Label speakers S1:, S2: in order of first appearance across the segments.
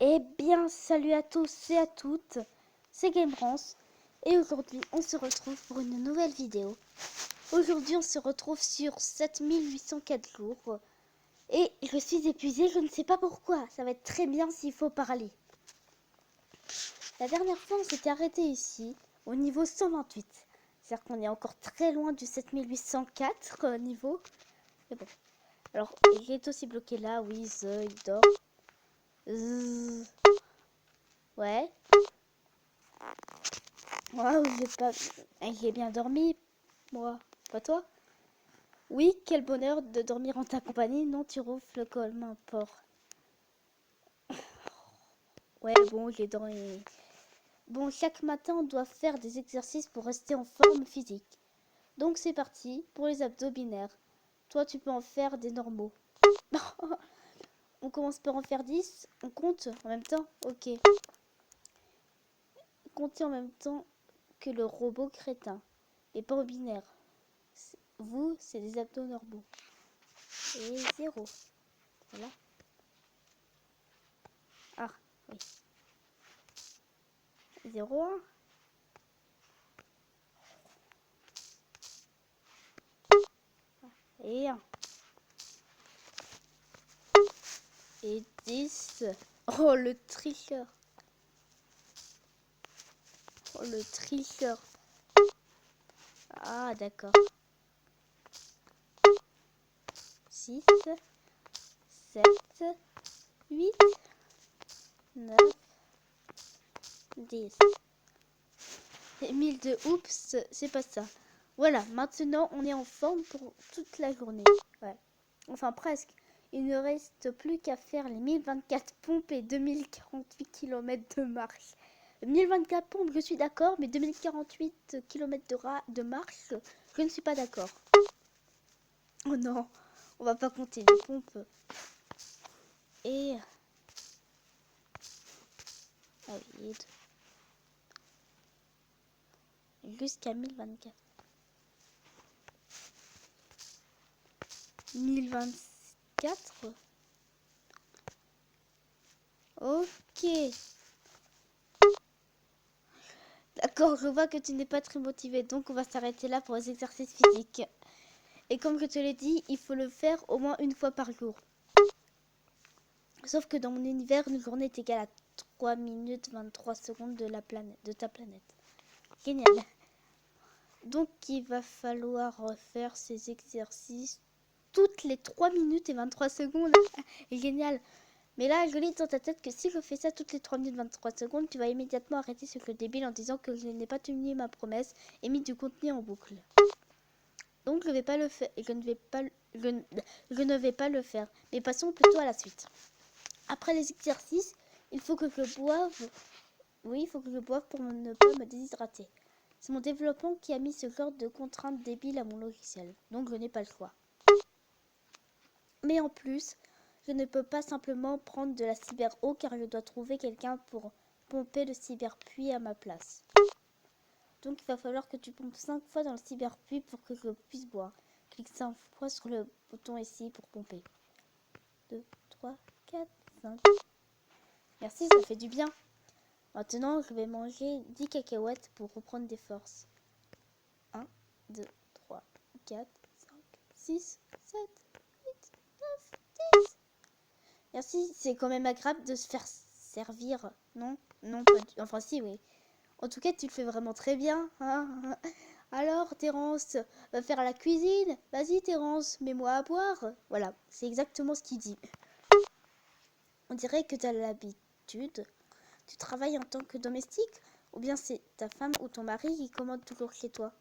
S1: Eh bien, salut à tous et à toutes, c'est Gamerance et aujourd'hui on se retrouve pour une nouvelle vidéo. Aujourd'hui on se retrouve sur 7804 jours et je suis épuisée, je ne sais pas pourquoi, ça va être très bien s'il faut parler. La dernière fois on s'était arrêté ici au niveau 128, c'est-à-dire qu'on est encore très loin du 7804 niveau. Mais bon, alors il est aussi bloqué là, oui, il dort. Ouais. Waouh, j'ai bien dormi, moi, pas toi? Oui, quel bonheur de dormir en ta compagnie, non, tu ronfles comme un porc. Ouais, bon, j'ai dormi. Bon, chaque matin, on doit faire des exercices pour rester en forme physique. Donc, c'est parti pour les abdos binaires. Toi, tu peux en faire des normaux. On commence par en faire 10. On compte en même temps? Ok. Comptez en même temps que le robot crétin. Et pas au binaire. Vous, c'est des abdos normaux. Et 0. Voilà. Ah, oui. 0, 1. Et 1. Et 10. Oh, le tricheur. Oh, le tricheur. Ah, d'accord. 6, 7, 8, 9, 10. Et 1000 de oups, c'est pas ça. Voilà, maintenant on est en forme pour toute la journée. Ouais. Enfin, presque. Il ne reste plus qu'à faire les 1024 pompes et 2048 km de marche. 1024 pompes, je suis d'accord, mais 2048 km de marche, je ne suis pas d'accord. Oh non, on va pas compter les pompes. Et... Ah oui, jusqu'à 1024. 1024. Ok. D'accord, je vois que tu n'es pas très motivé, donc on va s'arrêter là pour les exercices physiques. Et comme je te l'ai dit, il faut le faire au moins une fois par jour. Sauf que dans mon univers, une journée est égale à 3 minutes 23 secondes de ta planète. Génial. Donc il va falloir faire ces exercices toutes les 3 minutes et 23 secondes. Génial. Mais là, je lis dans ta tête que si je fais ça toutes les 3 minutes 23 secondes, tu vas immédiatement arrêter ce jeu débile en disant que je n'ai pas tenu ma promesse et mis du contenu en boucle. Donc je vais pas le faire. Je ne vais pas le faire. Mais passons plutôt à la suite. Après les exercices, il faut que je boive. Oui, il faut que je boive pour ne pas me déshydrater. C'est mon développement qui a mis ce genre de contrainte débile à mon logiciel. Donc je n'ai pas le choix. Mais en plus, je ne peux pas simplement prendre de la cyber eau car je dois trouver quelqu'un pour pomper le cyber puits à ma place. Donc il va falloir que tu pompes 5 fois dans le cyber puits pour que je puisse boire. Clique 5 fois sur le bouton ici pour pomper. 2, 3, 4, 5. Merci, ça fait du bien. Maintenant, je vais manger 10 cacahuètes pour reprendre des forces. 1, 2, 3, 4, 5, 6, 7, 8, 9, 10. Merci, c'est quand même agréable de se faire servir. Non? Non, pas du... Enfin si, oui. En tout cas, tu le fais vraiment très bien. Hein. Alors, Terence, va faire la cuisine. Vas-y, Terence, mets-moi à boire. Voilà, c'est exactement ce qu'il dit. On dirait que tu as l'habitude. Tu travailles en tant que domestique? Ou bien c'est ta femme ou ton mari qui commande toujours chez toi?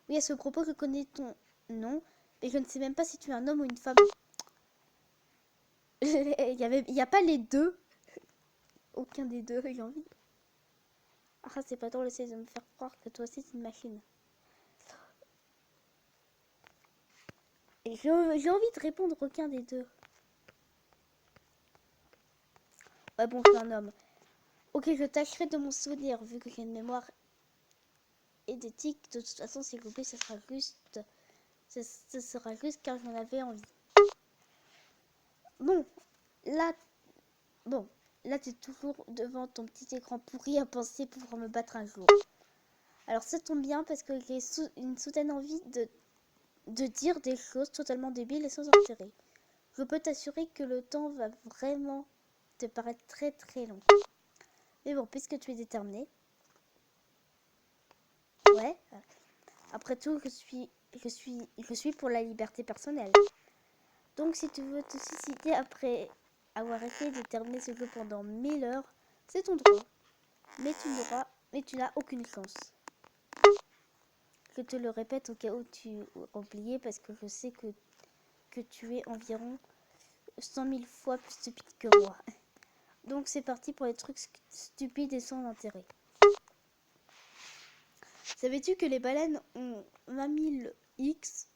S1: Oui, à ce propos, je connais ton nom, mais je ne sais même pas si tu es un homme ou une femme. Il y a pas les deux. Aucun des deux, j'ai envie. Ah, c'est pas drôle, essayer de me faire croire que toi aussi c'est une machine. Et j'ai envie de répondre aucun des deux. Ouais, bon, je suis un homme. Ok, je tâcherai de mon souvenir, vu que j'ai une mémoire édétique. De toute façon, si j'oublie, ce sera juste. Ce sera juste car j'en avais envie. Bon, là, Bon, là, tu es toujours devant ton petit écran pourri à penser pouvoir me battre un jour. Alors, ça tombe bien parce que j'ai une soudaine envie de dire des choses totalement débiles et sans intérêt. Je peux t'assurer que le temps va vraiment te paraître très très long. Mais bon, puisque tu es déterminé. Ouais. Après tout, je suis pour la liberté personnelle. Donc si tu veux te suicider après avoir essayé de terminer ce jeu pendant 1000 heures, c'est ton droit. Mais tu n'as aucune chance. Je te le répète au cas où tu as oublié parce que je sais que tu es environ 100 000 fois plus stupide que moi. Donc c'est parti pour les trucs stupides et sans intérêt. Savais-tu que les baleines ont 20 000 X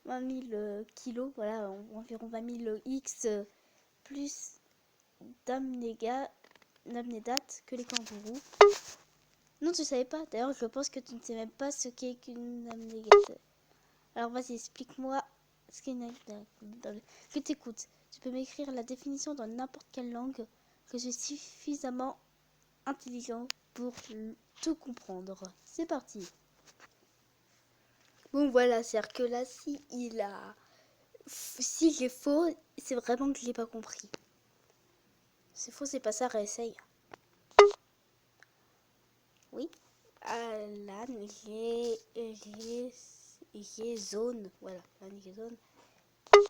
S1: 20 000 kilos, voilà, environ 20 000 X plus d'amnédate que les kangourous. Non, tu savais pas. D'ailleurs, je pense que tu ne sais même pas ce qu'est qu'une amnédate. Alors, vas-y, explique-moi ce qu'est une amnédate. Je t'écoute. Tu peux m'écrire la définition dans n'importe quelle langue. Que je suis suffisamment intelligent pour tout comprendre. C'est parti. Bon, voilà, c'est-à-dire que là, si j'ai faux, c'est vraiment que je l'ai pas compris. C'est faux, c'est pas ça, réessaye. Oui. La liaison. Voilà, la liaison.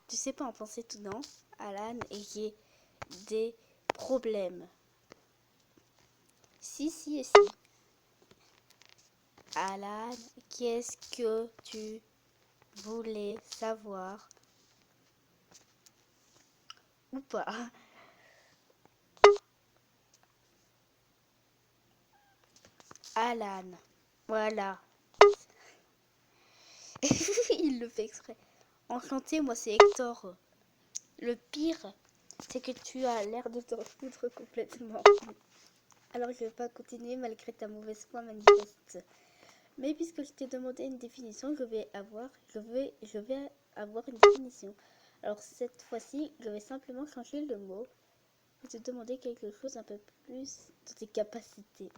S1: Tu sais pas en penser tout, non? Alan, j'ai des problèmes. Si et si. Alan, qu'est-ce que tu voulais savoir ou pas? Alan, voilà. Il le fait exprès. Enchanté, moi c'est Hector. Le pire, c'est que tu as l'air de t'en foutre complètement. Alors je vais pas continuer malgré ta mauvaise foi manifeste. Mais puisque je t'ai demandé une définition, je vais avoir une définition. Alors cette fois-ci, je vais simplement changer le mot et te demander quelque chose un peu plus de tes capacités.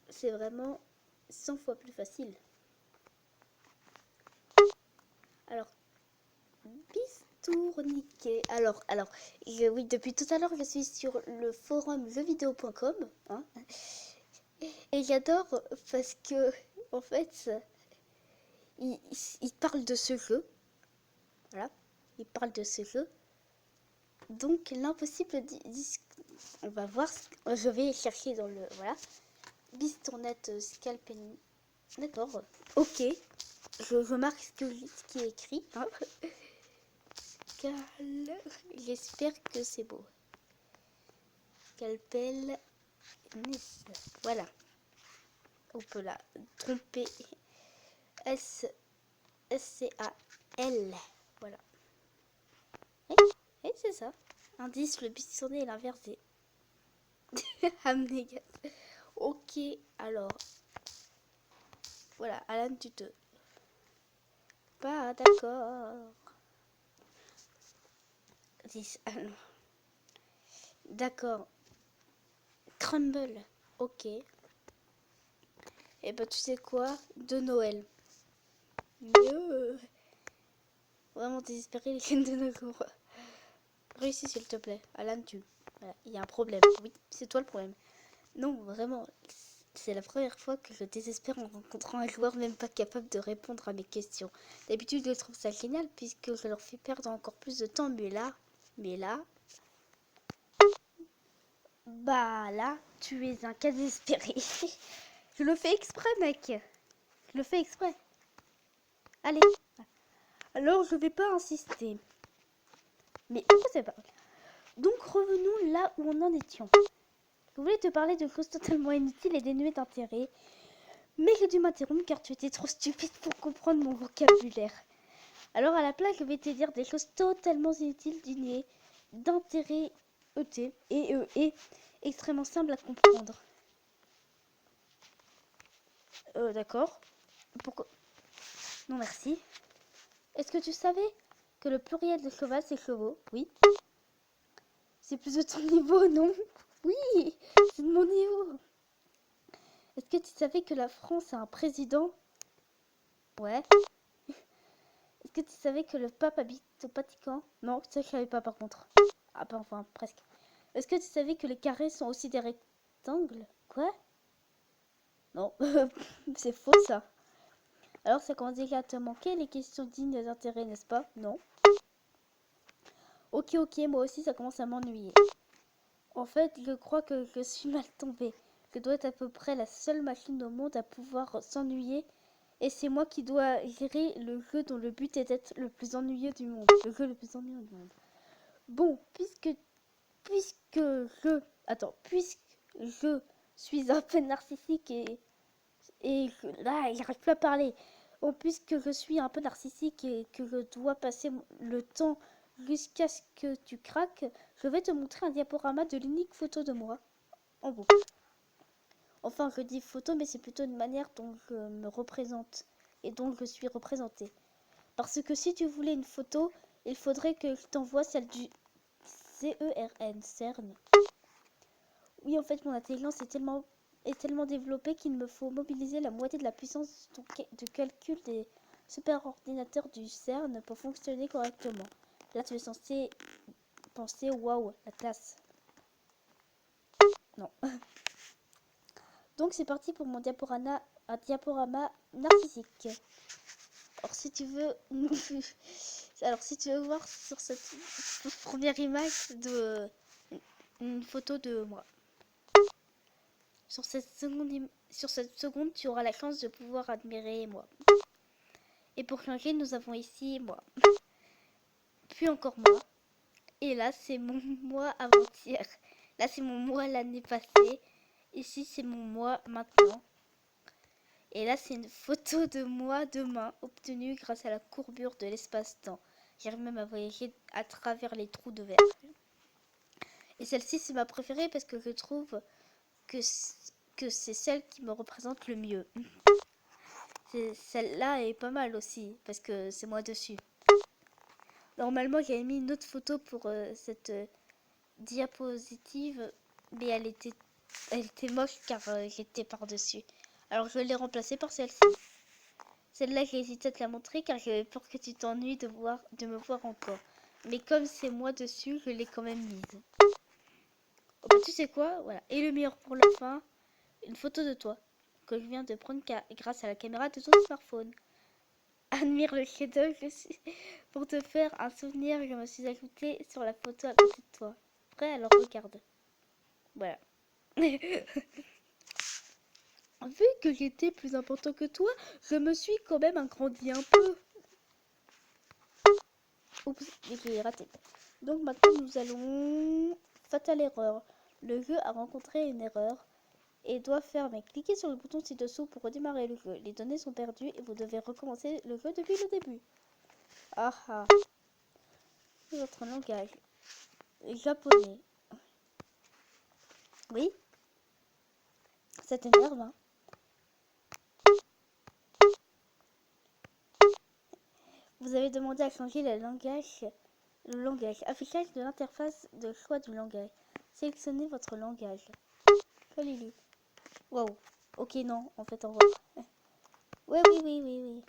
S1: C'est vraiment 100 fois plus facile. Alors, bistourniquet. Oui, depuis tout à l'heure, je suis sur le forum jeuxvideo.com. Hein, et j'adore parce que, en fait, il parle de ce jeu. Voilà, il parle de ce jeu. Donc, l'impossible on va voir. Je vais chercher dans le. Voilà. Bistournette scalpen. D'accord. Ok. Je marque ce qui est écrit. Hein. J'espère que c'est beau. Scalpel. Nice. Voilà. On peut la tromper. S-C-A-L. Voilà. Et c'est ça. Indice, le pistonné est l'inverse des amnégas. Ok, alors. Voilà, Alan, tu te. Pas d'accord. 10. D'accord. Crumble. Ok. Et bah, tu sais quoi? De Noël. Vraiment désespéré les chaînes de Noël. Réussis s'il te plaît. Alan, voilà, il y a un problème. Oui, c'est toi le problème. Non, vraiment, c'est la première fois que je désespère en rencontrant un joueur même pas capable de répondre à mes questions. D'habitude, je trouve ça génial puisque je leur fais perdre encore plus de temps, mais là, bah là, tu es un cas désespéré. Je le fais exprès, mec. Je le fais exprès. Allez. Alors, je vais pas insister. Mais pourquoi c'est pas... Donc, revenons là où on en étions. Je voulais te parler de choses totalement inutiles et dénuées d'intérêt. Mais j'ai dû m'interrompre car tu étais trop stupide pour comprendre mon vocabulaire. Alors à la place, je vais te dire des choses totalement inutiles, dénuées d'intérêt et extrêmement simples à comprendre. D'accord. Pourquoi? Non merci. Est-ce que tu savais que le pluriel de cheval c'est chevaux? Oui. C'est plus de ton niveau, non? Oui, c'est de mon niveau. Est-ce que tu savais que la France a un président? Ouais. Est-ce que tu savais que le pape habite au Vatican? Non, ça je savais pas par contre. Ah bah enfin, presque. Est-ce que tu savais que les carrés sont aussi des rectangles? Quoi? Non, c'est faux ça. Alors ça commence déjà à te manquer les questions dignes d'intérêt, n'est-ce pas? Non. Ok, ok, moi aussi ça commence à m'ennuyer. En fait, je crois que je suis mal tombée. Je dois être à peu près la seule machine au monde à pouvoir s'ennuyer. Et c'est moi qui dois gérer le jeu dont le but est d'être le plus ennuyeux du monde. Le jeu le plus ennuyeux du monde. Bon, puisque je... Attends, puisque je suis un peu narcissique là, j'arrive plus à parler. Bon, puisque je suis un peu narcissique et que je dois passer le temps jusqu'à ce que tu craques, je vais te montrer un diaporama de l'unique photo de moi. En boucle. Enfin, je dis photo, mais c'est plutôt une manière dont je me représente et dont je suis représentée. Parce que si tu voulais une photo, il faudrait que je t'envoie celle du CERN. Oui, en fait, mon intelligence est tellement développée qu'il me faut mobiliser la moitié de la puissance de calcul des superordinateurs du CERN pour fonctionner correctement. Là, tu es censé penser, waouh, la classe. Non. Donc, c'est parti pour mon un diaporama narcissique. Alors, si tu veux... Alors, si tu veux voir sur cette première image une photo de moi. Sur cette seconde, tu auras la chance de pouvoir admirer moi. Et pour changer, nous avons ici moi. Puis encore moi. Et là, c'est mon moi avant-hier. Là, c'est mon moi l'année passée. Ici, c'est mon moi maintenant. Et là, c'est une photo de moi demain, obtenue grâce à la courbure de l'espace-temps. J'arrive même à voyager à travers les trous de verre. Et celle-ci, c'est ma préférée parce que je trouve que c'est celle qui me représente le mieux. Celle-là est pas mal aussi, parce que c'est moi dessus. Normalement, j'avais mis une autre photo pour cette diapositive, mais elle était moche car j'étais par-dessus. Alors je l'ai remplacée par celle-ci. Celle-là, j'ai hésité à te la montrer car j'avais peur que tu t'ennuies de me voir encore. Mais comme c'est moi dessus, je l'ai quand même mise. Oh, bah, tu sais quoi? Voilà. Et le meilleur pour la fin, une photo de toi que je viens de prendre grâce à la caméra de ton smartphone. Admire le chef-d'œuvre pour te faire un souvenir. Je me suis ajoutée sur la photo à côté de toi. Prêt? Alors regarde. Voilà. Vu que j'étais plus important que toi, je me suis quand même agrandi un peu. Oups, j'ai raté. Donc maintenant nous allons... Fatale erreur. Le jeu a rencontré une erreur et doit fermer. Cliquez sur le bouton ci-dessous pour redémarrer le jeu. Les données sont perdues et vous devez recommencer le jeu depuis le début. Ah ah. Votre langage. Japonais. Oui, ça t'énerve, hein? Vous avez demandé à changer le langage. Affichage de l'interface de choix du langage. Sélectionnez votre langage. Lily. Wow. Ok, non, en fait, au revoir. Ouais, oui, oui, oui, oui.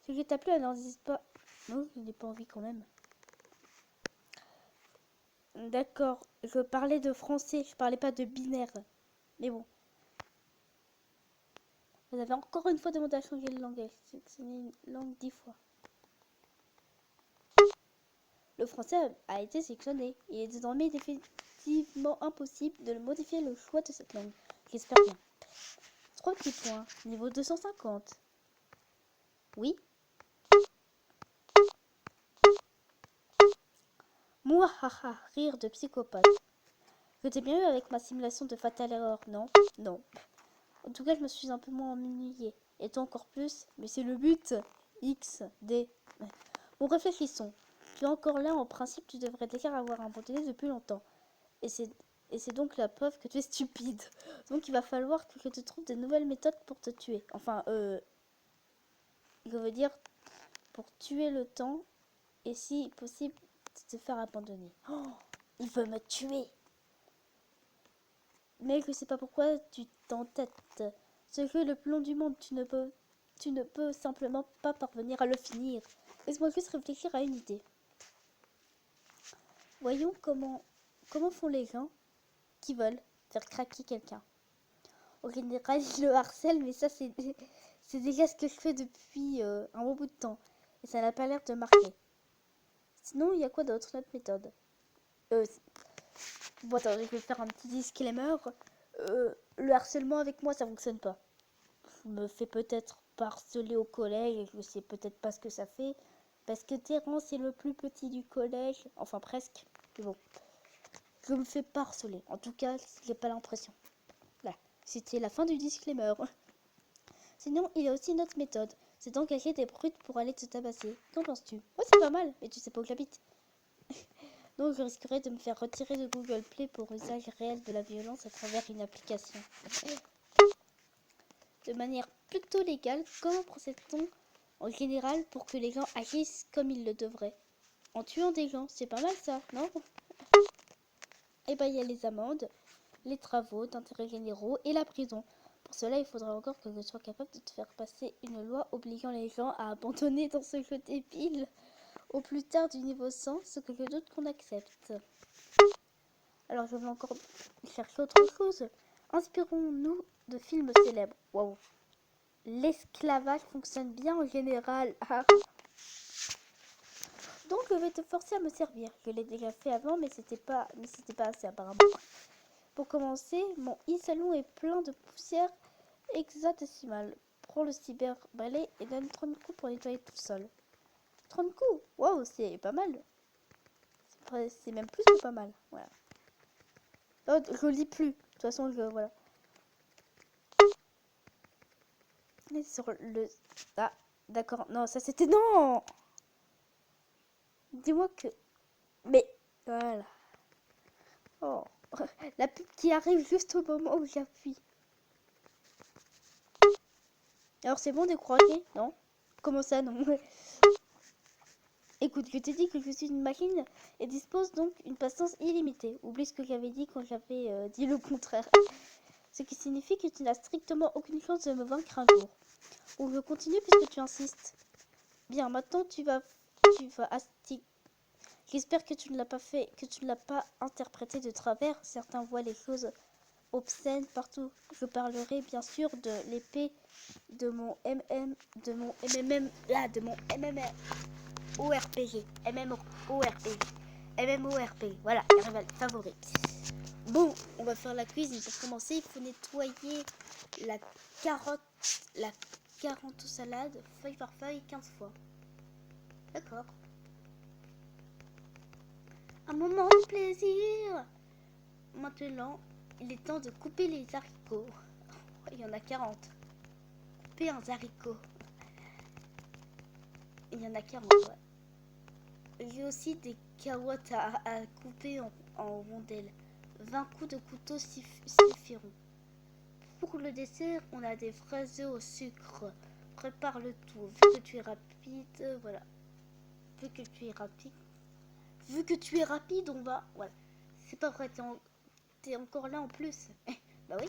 S1: Ce que t'as plu, elle n'en dit pas. Non, je n'ai pas envie quand même. D'accord, je parlais de français, je parlais pas de binaire. Mais bon. Vous avez encore une fois demandé à changer le langage. C'est une langue 10 fois. Le français a été sélectionné. Il est désormais définitivement impossible de modifier le choix de cette langue. J'espère bien. 3 petits points. Niveau 250. Oui. Mouahaha, rire de psychopathe. Je t'ai bien eu avec ma simulation de Fatal Error, non? Non. En tout cas, je me suis un peu moins ennuyée. Et toi encore plus? Mais c'est le but. X, D. Bon, réfléchissons. Tu es encore là, en principe, tu devrais déjà avoir abandonné depuis longtemps. Et c'est donc la preuve que tu es stupide. Donc il va falloir que je te trouve de nouvelles méthodes pour te tuer. Enfin, je veux dire, pour tuer le temps et si possible de te faire abandonner. Oh, il veut me tuer. Mais je sais pas pourquoi tu t'entêtes. Ce jeu est le plus long du monde, tu ne peux simplement pas parvenir à le finir. Laisse-moi juste réfléchir à une idée. Voyons comment font les gens qui veulent faire craquer quelqu'un. Au général, ils le harcèlent, mais ça, c'est déjà ce que je fais depuis un bon bout de temps. Et ça n'a pas l'air de marcher. Sinon, il y a quoi d'autre, notre méthode Bon, attends, je vais faire un petit disclaimer. Le harcèlement avec moi, ça fonctionne pas. Je me fais peut-être harceler au collège, et je sais peut-être pas ce que ça fait. Parce que Terence est le plus petit du collège. Enfin, presque. Mais bon. Je me fais pas harceler. En tout cas, j'ai pas l'impression. Voilà. C'était la fin du disclaimer. Sinon, il y a aussi une autre méthode. C'est d'engager des brutes pour aller te tabasser. Qu'en penses-tu? Oh, c'est pas mal, mais tu sais pas où j'habite. Donc, je risquerais de me faire retirer de Google Play pour usage réel de la violence à travers une application. De manière plutôt légale, comment procède-t-on en général pour que les gens agissent comme ils le devraient? En tuant des gens, c'est pas mal ça, non? Eh ben, il y a les amendes, les travaux d'intérêt généraux et la prison. Pour cela, il faudra encore que je sois capable de te faire passer une loi obligeant les gens à abandonner dans ce jeu débile. Au plus tard du niveau 100, ce que je doute qu'on accepte. Alors, je vais encore chercher autre chose. Inspirons-nous de films célèbres. Waouh. L'esclavage fonctionne bien en général. Donc, je vais te forcer à me servir. Je l'ai déjà fait avant, mais c'était pas assez apparemment. Pour commencer, mon e-salon est plein de poussière hexadécimale. Prends le cyber balai et donne 30 coups pour nettoyer tout seul. 30 coups? Waouh, c'est pas mal. C'est même plus que pas mal. Voilà. Oh, je lis plus. De toute façon, voilà. Et sur le... Ah, d'accord. Non, ça c'était... Non! Dis-moi que... Mais... Voilà. Oh. La pub qui arrive juste au moment où j'appuie. Alors c'est bon, découragé? Non? Comment ça, non? Écoute, je t'ai dit que je suis une machine et dispose donc d'une patience illimitée. Oublie ce que j'avais dit quand j'avais dit le contraire. Ce qui signifie que tu n'as strictement aucune chance de me vaincre un jour. Ou je continue puisque tu insistes. Bien, maintenant tu vas J'espère que tu ne l'as pas fait, que tu ne l'as pas interprété de travers. Certains voient les choses obscènes partout. Je parlerai bien sûr de l'épée de mon MMORPG, voilà, rival favori. Bon, on va faire la cuisine. Pour commencer, il faut nettoyer la carotte, la carotte aux salades, feuille par feuille, 15 fois. D'accord. Un moment de plaisir. Maintenant, il est temps de couper les haricots. Il y en a 40. Couper un haricot. Il y en a 40, ouais. J'ai aussi des carottes à couper en rondelles. 20 coups de couteau suffiront. Pour le dessert, on a des fraises au sucre. Prépare le tout. Vu que tu es rapide, voilà. Vu que tu es rapide, on va... Voilà. C'est pas vrai, t'es encore là en plus. Bah oui.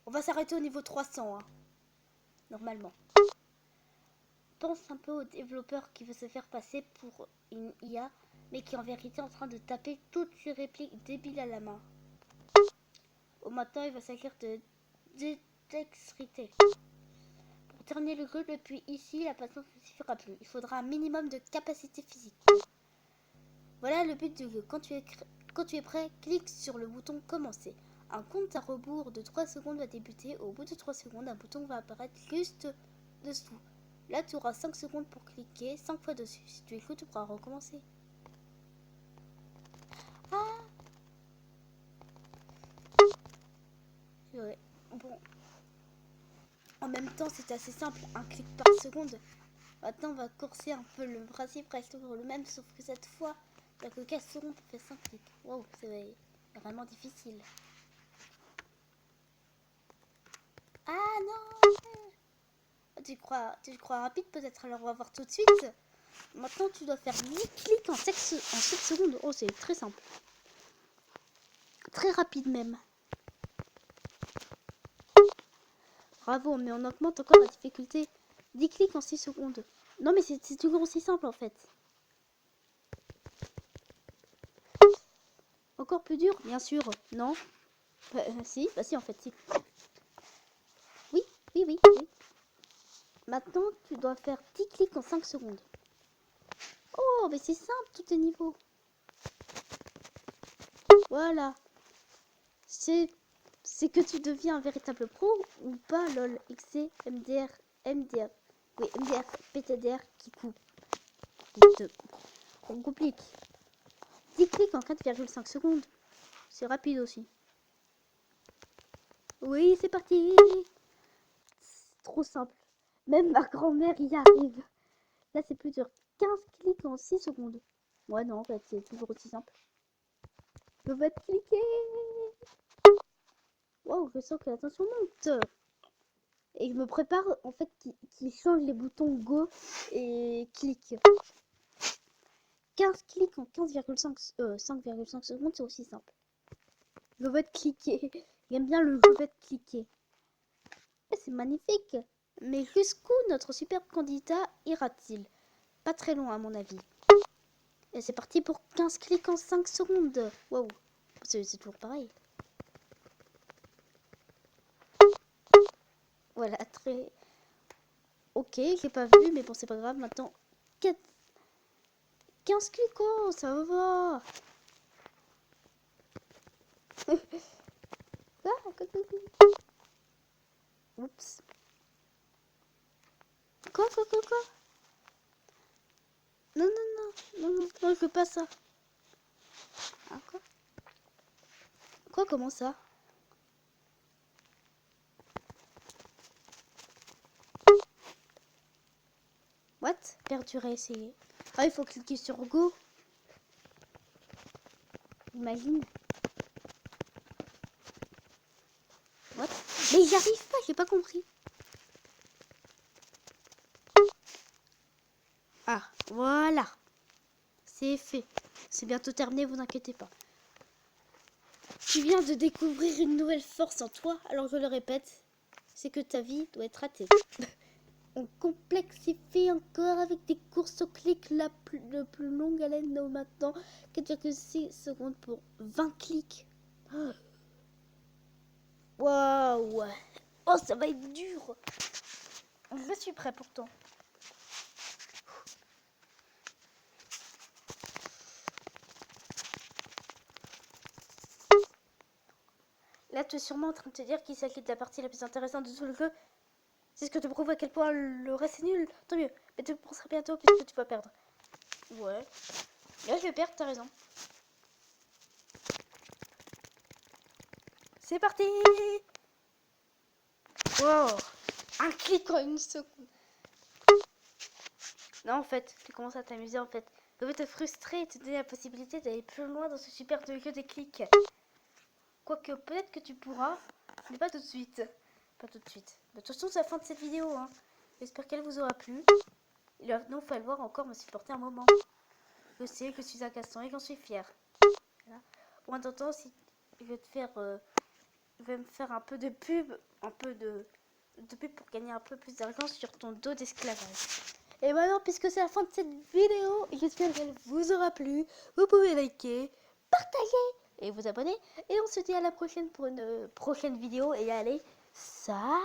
S1: On va s'arrêter au niveau 300, hein, normalement. Pense un peu au développeur qui veut se faire passer pour une IA, mais qui est en vérité en train de taper toutes ses répliques débiles à la main. Au maintenant, il va s'agir de dextérité. Pour terminer le jeu depuis ici, la patience ne suffira plus. Il faudra un minimum de capacité physique. Voilà le but du jeu. Quand tu es prêt, clique sur le bouton commencer. Un compte à rebours de 3 secondes va débuter. Au bout de 3 secondes, un bouton va apparaître juste dessous. Là, tu auras 5 secondes pour cliquer 5 fois dessus. Si tu écoutes, tu pourras recommencer. Ah! Ouais. Bon. En même temps, c'est assez simple. Un clic par seconde. Maintenant, on va courser un peu. Le principe reste toujours le même, sauf que cette fois, t'as que 4 secondes pour faire 5 clics. Wow, c'est vraiment difficile. Ah non! Tu crois rapide peut-être, alors on va voir tout de suite. Maintenant, tu dois faire 8 clics en 7 secondes. Oh, c'est très simple. Très rapide même. Bravo, mais on augmente encore la difficulté. 10 clics en 6 secondes. Non, mais c'est toujours aussi simple en fait. Encore plus dur, bien sûr. Non. Si, bah si en fait, si. Oui, oui, oui, oui. Maintenant, tu dois faire 10 clics en 5 secondes. Oh, mais c'est simple, tout est niveau. Voilà. C'est que tu deviens un véritable pro ou pas, lol, XC, MDR, MDR. Oui, MDR, PTDR, qui coupe. On complique. 10 clics en 4,5 secondes. C'est rapide aussi. Oui, c'est parti. C'est trop simple. Même ma grand-mère y arrive. Là, c'est plus dur. 15 clics en 6 secondes. Ouais, non, en fait, c'est toujours aussi simple. Je vais cliquer. Wow, je sens que la tension monte. Et je me prépare, en fait, qu'il change les boutons Go et clic. 15 clics en 5,5 secondes, c'est aussi simple. Je vais cliquer. J'aime bien le je vais cliquer. C'est magnifique. Mais jusqu'où notre superbe candidat ira-t-il? Pas très loin à mon avis. Et c'est parti pour 15 clics en 5 secondes. Waouh. C'est toujours pareil. Voilà, très... Ok, j'ai pas vu, mais bon, c'est pas grave. Maintenant, 15 clics, oh, ça va. Oups. Quoi? Non, non, je veux pas ça. Hein, quoi? Quoi, comment ça? What? Perdurer, essayer. Ah, il faut cliquer sur Go. Imagine. What? Mais j'y arrive pas, j'ai pas compris. Ah, voilà. C'est fait. C'est bientôt terminé, vous inquiétez pas. Tu viens de découvrir une nouvelle force en toi, alors je le répète, c'est que ta vie doit être ratée. On complexifie encore avec des courses au clic le plus longue haleine de maintenant. 4,6 secondes pour 20 clics. Waouh! Oh, ça va être dur! Je suis prêt pourtant. Là, tu es sûrement en train de te dire qu'il s'agit de la partie la plus intéressante de tout le jeu. C'est ce que te prouve à quel point le reste est nul. Tant mieux. Mais tu penseras bientôt puisque tu vas perdre. Ouais. Là, je vais perdre, t'as raison. C'est parti! Wow! Un clic en une seconde. Non, en fait, tu commences à t'amuser en fait. Je veux te frustrer et te donner la possibilité d'aller plus loin dans ce super jeu des clics. Quoique, peut-être que tu pourras, mais pas tout de suite. Pas tout de suite. De toute façon, c'est la fin de cette vidéo. Hein. J'espère qu'elle vous aura plu. Il va donc falloir encore me supporter un moment. Je sais que je suis un caston et j'en suis fière. Voilà. Bon, en attendant, si je vais te faire... je vais me faire un peu de pub. Un peu de pub pour gagner un peu plus d'argent sur ton dos d'esclavage. Et maintenant, puisque c'est la fin de cette vidéo, j'espère qu'elle vous aura plu. Vous pouvez liker, partager et vous abonner. Et on se dit à la prochaine pour une prochaine vidéo. Et allez, salut!